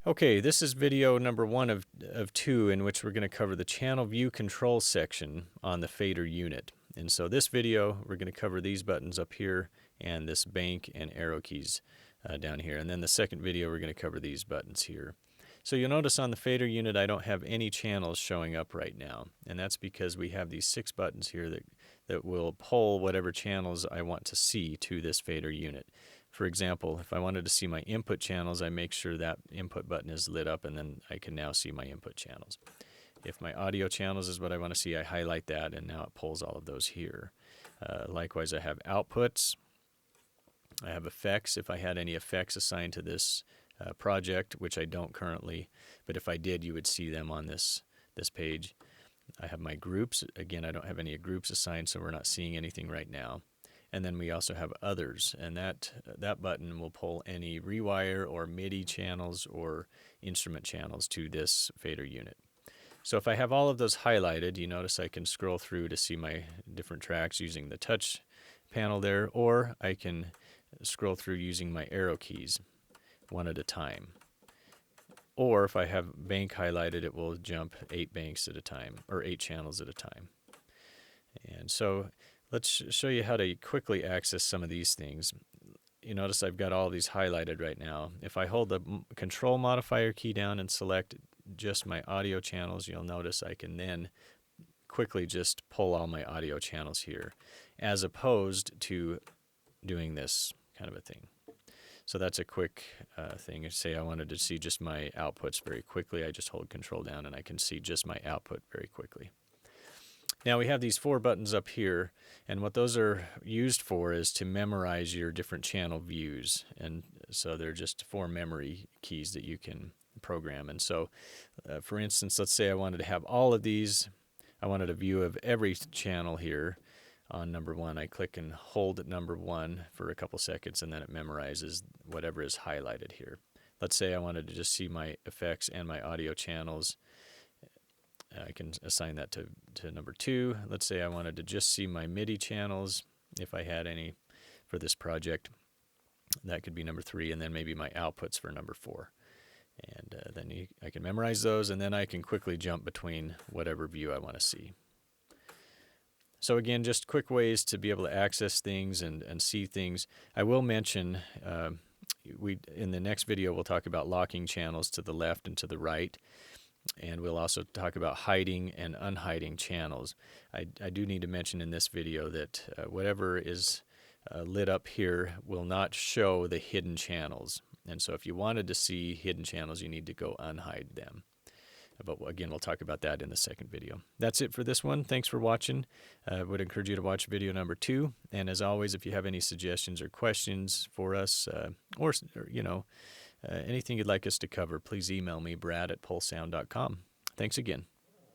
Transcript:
Okay, this is video number one of two in which we're going to cover the channel view control section on the fader unit. And so this video, we're going to cover these buttons up here and this bank and arrow keys down here. And then the second video, we're going to cover these buttons here. So you'll notice on the fader unit, I don't have any channels showing up right now. And that's because we have these 6 buttons here that will pull whatever channels I want to see to this fader unit. For example, if I wanted to see my input channels, I make sure that input button is lit up, and then I can now see my input channels. If my audio channels is what I want to see, I highlight that, and now it pulls all of those here. Likewise, I have outputs. I have effects, if I had any effects assigned to this project, which I don't currently, but if I did, you would see them on this page. I have my groups. Again, I don't have any groups assigned, so we're not seeing anything right now. And then we also have others, and that button will pull any rewire or MIDI channels or instrument channels to this fader unit. So if I have all of those highlighted, you notice I can scroll through to see my different tracks using the touch panel there, or I can scroll through using my arrow keys one at a time. Or if I have bank highlighted, it will jump 8 banks at a time, or 8 channels at a time. And so let's show you how to quickly access some of these things. You notice I've got all these highlighted right now. If I hold the control modifier key down and select just my audio channels, you'll notice I can then quickly just pull all my audio channels here, as opposed to doing this kind of a thing. So that's a quick thing. Say I wanted to see just my outputs very quickly, I just hold control down and I can see just my output very quickly. Now we have these 4 buttons up here, and what those are used for is to memorize your different channel views. And so they're just 4 memory keys that you can program. And so, for instance, let's say I wanted to have all of these. I wanted a view of every channel here on number 1. I click and hold at number 1 for a couple seconds, and then it memorizes whatever is highlighted here. Let's say I wanted to just see my effects and my audio channels. I can assign that to number 2. Let's say I wanted to just see my MIDI channels, if I had any for this project. That could be number 3, and then maybe my outputs for number 4. And then I can memorize those, and then I can quickly jump between whatever view I want to see. So again, just quick ways to be able to access things and see things. I will mention, in the next video, we'll talk about locking channels to the left and to the right. And we'll also talk about hiding and unhiding channels. I do need to mention in this video that whatever is lit up here will not show the hidden channels. And so if you wanted to see hidden channels, you need to go unhide them. But again, we'll talk about that in the second video. That's it for this one. Thanks for watching. I would encourage you to watch video number 2. And as always, if you have any suggestions or questions for us, or anything you'd like us to cover, please email me, brad@pulsesound.com. Thanks again.